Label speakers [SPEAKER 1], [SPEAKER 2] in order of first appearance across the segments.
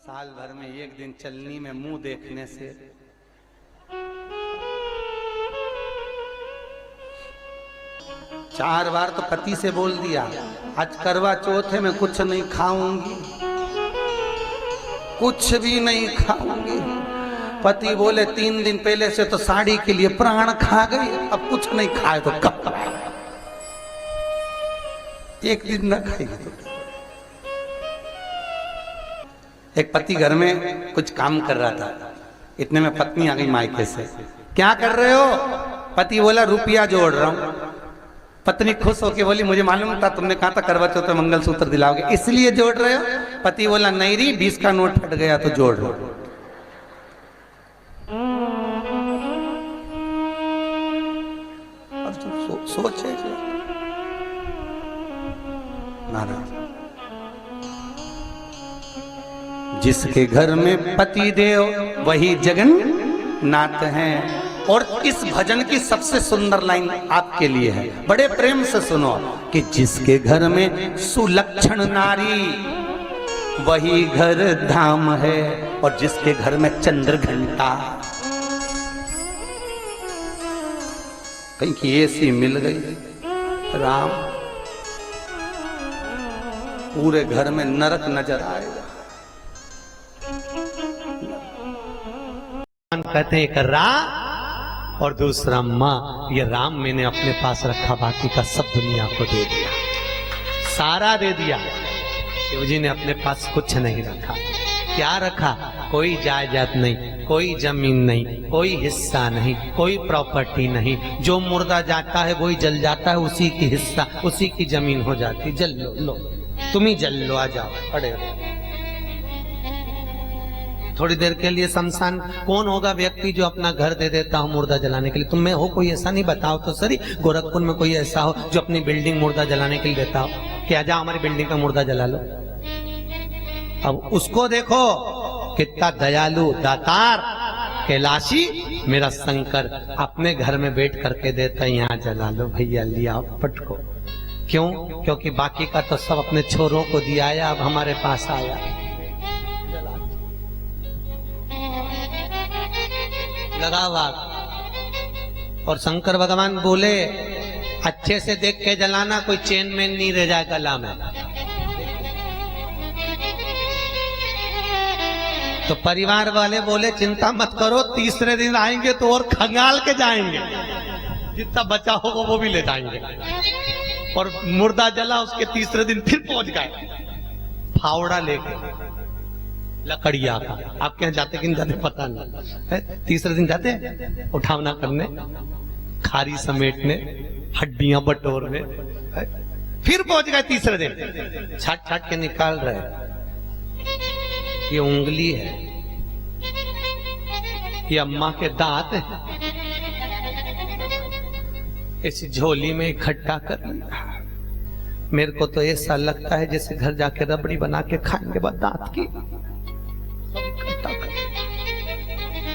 [SPEAKER 1] साल भर में एक दिन चलनी में मुंह देखने से चार बार तो पति से बोल दिया आज करवा चौथ है, मैं कुछ नहीं खाऊंगी, कुछ भी नहीं खाऊंगी। पति बोले 3 दिन पहले से तो साड़ी के लिए प्राण खा गई, अब कुछ नहीं खाए तो कब खाएगा? एक दिन न खाएगी तो। एक पति घर में कुछ काम कर रहा था, इतने में पत्नी आ गई मायके से। क्या कर रहे हो? पति बोला रुपया जोड़ रहा हूं। पत्नी खुश होके बोली मुझे मालूम था, तुमने कहा था करवा चौथ में मंगलसूत्र दिलाओगे, इसलिए जोड़ रहे हो? पति बोला नहीं री, 20 का नोट फट गया तो जोड़ रहा हूं। सोचे नाराज। जिसके घर में पति देव वही जगन्नाथ हैं। और इस भजन की सबसे सुंदर लाइन आपके लिए है, बड़े प्रेम से सुनो कि जिसके घर में सुलक्षण नारी वही घर धाम है, और जिसके घर में चंद्र घंटा कहीं की ऐसी मिल गई राम, पूरे घर में नरक नजर आएगा। कहते एक राम और दूसरा माँ, ये राम मैंने अपने पास रखा, बाकी का सब दुनिया को दे दिया, सारा दे दिया। शिव जी ने अपने पास कुछ नहीं रखा। क्या रखा? कोई जायदाद नहीं, कोई जमीन नहीं, कोई हिस्सा नहीं, कोई प्रॉपर्टी नहीं। जो मुर्दा जाता है वही जल जाता है, उसी की हिस्सा, उसी की जमीन हो जाती। जल लो, लो तुम ही जल लो, आ जाओ पड़े। थोड़ी देर के लिए शमशान, कौन होगा व्यक्ति जो अपना घर दे देता हो मुर्दा जलाने के लिए? तुम में हो कोई ऐसा? नहीं बताओ तो सही, गोरखपुर में कोई ऐसा हो जो अपनी बिल्डिंग मुर्दा जलाने के लिए देता हो कि आ जाओ हमारी बिल्डिंग का मुर्दा जला लो। अब उसको देखो कितना दयालु दातार कैलाशी मेरा शंकर अपने घर में बैठ करके देता है, यहाँ जला लो भैया, लिया पटको। क्यों? क्योंकि बाकी का तो सब अपने छोरों को दिया है, अब हमारे पास आया। लगावा। और शंकर भगवान बोले अच्छे से देख के जलाना, कोई चेन में नहीं रह जाए गला में। तो परिवार वाले बोले चिंता मत करो, तीसरे दिन आएंगे तो और खंगाल के जाएंगे, जितना बचा होगा वो भी ले जाएंगे। और मुर्दा जला, उसके तीसरे दिन फिर पहुंच गए फावड़ा लेके, लकड़िया का। आपके यहाँ जाते कि नहीं जाते पता नहीं, तीसरे दिन जाते उठावना करने, खारी समेटने, हड्डियां बटोरने। फिर पहुंच गए तीसरे दिन, छाट छाट के निकाल रहे। ये उंगली है, ये अम्मा के दांत है, इस झोली में इकट्ठा कर लिया। मेरे को तो ऐसा लगता है जैसे घर जाके रबड़ी बना के खाएंगे बस दांत की।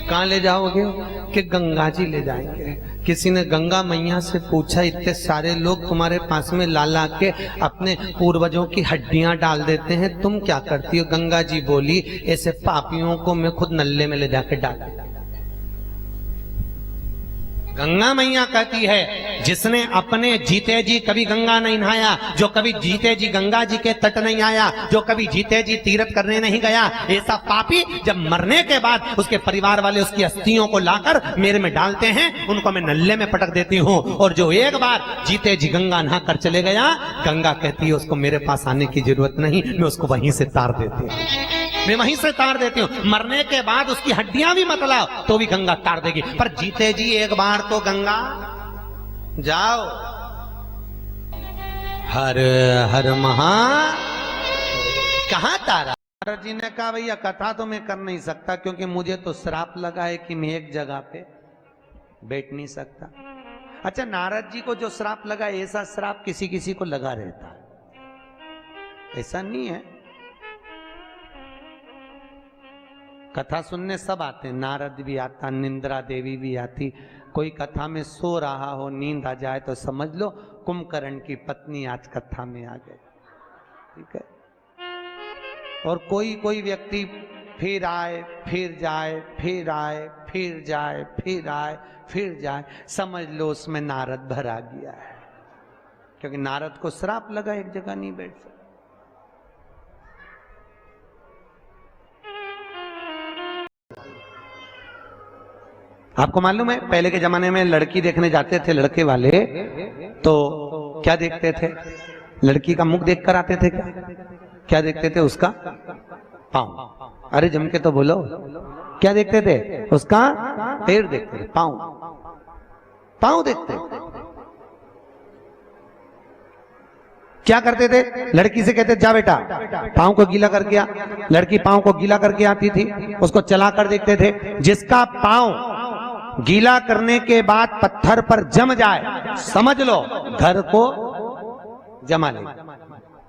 [SPEAKER 1] कहाँ ले जाओगे? कि गंगा जी ले जाएंगे। किसी ने गंगा मैया से पूछा इतने सारे लोग तुम्हारे पास में ला ला के अपने पूर्वजों की हड्डियां डाल देते हैं, तुम क्या करती हो? गंगा जी बोली ऐसे पापियों को मैं खुद नल्ले में ले जाके डाल। गंगा मैया कहती है जिसने अपने जीते जी कभी गंगा नहीं नहाया, जो कभी जीते जी गंगा जी के तट नहीं आया, जो कभी जीते जी तीर्थ करने नहीं गया, ऐसा पापी जब मरने के बाद उसके परिवार वाले उसकी अस्थियों को लाकर मेरे में डालते हैं, उनको मैं नल्ले में पटक देती हूँ। और जो एक बार जीते जी गंगा नहा कर चले गया, गंगा कहती है उसको मेरे पास आने की जरूरत नहीं, मैं उसको वहीं से तार देती हूँ, मैं वहीं से तार देती हूँ। मरने के बाद उसकी हड्डियां भी मत लाओ तो भी गंगा तार देगी, पर जीते जी एक बार तो गंगा जाओ। हर हर महा कहाँ तारा? नारद जी ने कहा भैया कथा तो मैं कर नहीं सकता, क्योंकि मुझे तो श्राप लगा है कि मैं एक जगह पे बैठ नहीं सकता। अच्छा, नारद जी को जो श्राप लगा, ऐसा श्राप किसी किसी को लगा रहता है, ऐसा नहीं है। कथा सुनने सब आते हैं, नारद भी आता, निंद्रा देवी भी आती। कोई कथा में सो रहा हो, नींद आ जाए तो समझ लो कुंभकर्ण की पत्नी आज कथा में आ गई, ठीक है। और कोई कोई व्यक्ति फिर आए, फिर जाए, फिर आए, फिर जाए, फिर आए, फिर जाए, समझ लो उसमें नारद भरा गया है, क्योंकि नारद को श्राप लगा, एक जगह नहीं बैठ सकता। आपको मालूम है पहले के जमाने में लड़की देखने जाते थे लड़के वाले, तो क्या देखते थे? लड़की का मुख देख कर आते थे। क्या क्या देखते थे? उसका पाँव। अरे जम के तो बोलो, क्या देखते थे? उसका पैर देखते थे, पाँव, पाँव देखते थे। क्या करते थे? लड़की से कहते जा बेटा पाँव को गीला करके आ। लड़की पाँव को गीला करके आती थी, उसको चला कर देखते थे। जिसका पाँव गीला करने के बाद पत्थर पर जम जाए, समझ लो घर को जमा ले।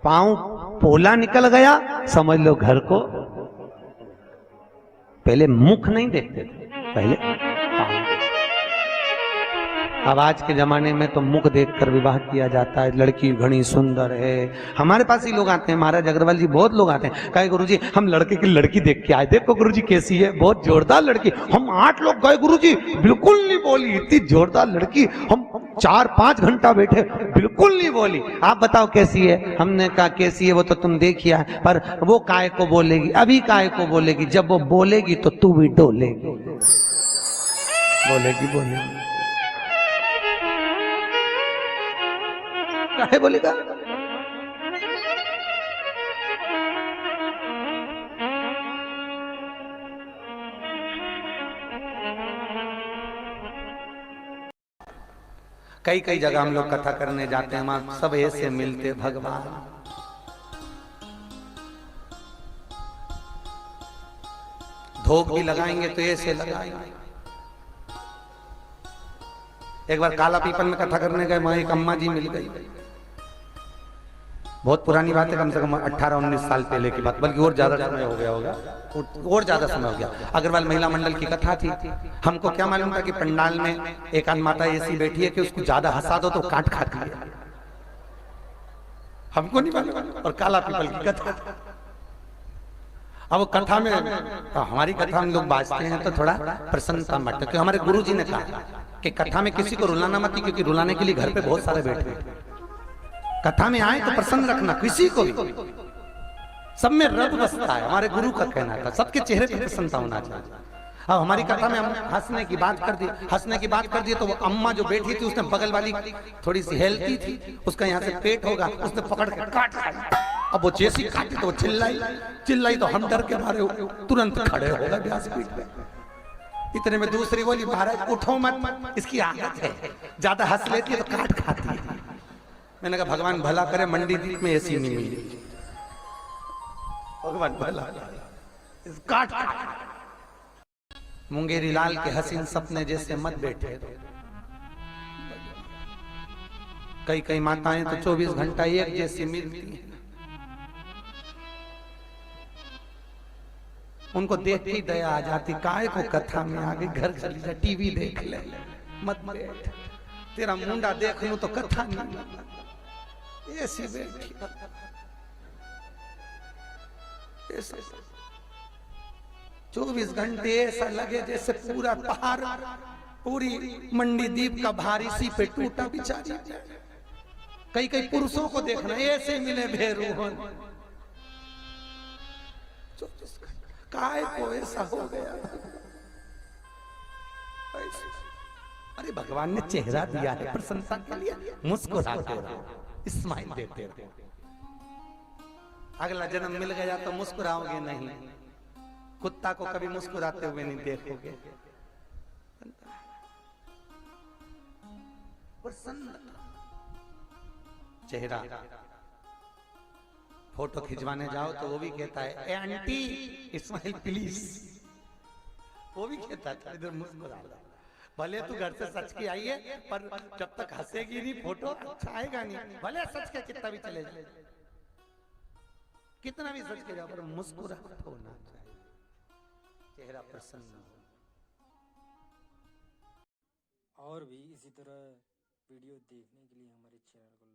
[SPEAKER 1] पाँव पोला निकल गया, समझ लो घर को। पहले मुख नहीं देखते थे, पहले पाँव। अब आज के जमाने में तो मुख देखकर विवाह किया जाता है। लड़की घनी सुंदर है। हमारे पास ही लोग आते हैं, महाराज अग्रवाल जी, बहुत लोग आते हैं, कहे गुरुजी हम लड़के की लड़की देख के आए, देखो गुरुजी कैसी है, बहुत जोरदार लड़की। हम 8 लोग गए गुरुजी, बिल्कुल नहीं बोली, इतनी जोरदार लड़की। हम 4-5 घंटा बैठे, बिल्कुल नहीं बोली। आप बताओ कैसी है? हमने कहा कैसी है वो तो तुम देखिए, पर वो काय को बोलेगी, अभी काय को बोलेगी, जब वो बोलेगी तो तू भी डोलेगी। बोलेगी बोलेगी, काहे बोलेगा? कई कई जगह हम लोग कथा करने जाते हैं, वहां सब ऐसे मिलते भगवान। धोख भी लगाएंगे तो ऐसे लगाएंगे। एक बार काला पीपल में कथा करने गए, वहां एक अम्मा जी मिल गई। बहुत पुरानी बात है, कम से कम 18-19 साल पहले की बात, बल्कि और ज्यादा समय हो गया होगा, और ज्यादा समय हो गया। अग्रवाल महिला मंडल की कथा थी। हमको क्या मालूम था कि पंडाल में एक आध माता ऐसी बैठी है कि उसको ज्यादा हंसा दो तो काट खाती है, हमको नहीं मालूम। और काला पीपल की कथा। अब कथा में, हमारी कथा हम लोग बाजते हैं तो थोड़ा प्रसन्नता मत, क्योंकि हमारे गुरु जी ने कहा कि कथा में किसी को रुलाना मत, क्योंकि रुलाने के लिए घर पे बहुत सारे बैठे हैं। कथा में आए तो प्रसन्न रखना किसी को भी, सब में रब बसता है, हमारे गुरु का कहना था। सबके चेहरे पर प्रसन्नता होना चाहिए। अब हमारी कथा में हम हंसने की बात कर दी, हंसने की बात कर दी तो वो अम्मा जो बैठी थी, उसने बगल वाली थोड़ी सी हेल्थी थी, उसका यहाँ से पेट होगा, उसने पकड़ के काट खाया। अब वो जैसी काटी तो वो चिल्लाई तो हम डर के मारे तुरंत खड़े हो गए व्यासपीठ पे। इतने में दूसरी बोली, महाराज उठो मत, इसकी आदत है, ज्यादा हंस लेती है तो काट खाती है। मैंने कहा भगवान भला करे, मंडी द्वीप में ऐसी नहीं मिली, भगवान भला काट। मुंगेरी लाल के हसीन सपने जैसे मत बैठे। कई कई माताएं तो 24 घंटा एक जैसी मिलती हैं, उनको देख के दया आ जाती। काय को कथा में आगे घर चली जा, टीवी देख ले, मत बैठ, तेरा मुंडा देख लूं तो कथा नहीं, ऐसी बैठी। 24 घंटे ऐसा लगे जैसे पूरा पहाड़, पूरी मंडी द्वीप का भारी सी पे टूटा बिचारी। कई कई पुरुषों को देखना ऐसे मिले बेरूहन, काय को ऐसा हो गया। अरे भगवान ने चेहरा दिया है प्रसन्नता के लिए, मुस्कुराते रहो, स्माइल देते रहो। अगला जन्म मिल गया तो मुस्कुराओगे नहीं, कुत्ता को कभी मुस्कुराते हुए नहीं देखोगे। प्रसन्न चेहरा। फोटो खिंचवाने जाओ तो वो भी कहता है आंटी स्माइल प्लीज, वो भी कहता है इधर मुस्कुरा। भले तू घर से सच के आई है, पर जब तक हंसेगी नहीं फोटो अच्छा आएगा नहीं। भले सच के कितना भी चले जाए, कितना भी सच के जाओ, पर मुस्कुराहट होना चाहिए, चेहरा प्रसन्न हो।
[SPEAKER 2] और भी इसी तरह वीडियो देखने के लिए हमारे चैनल को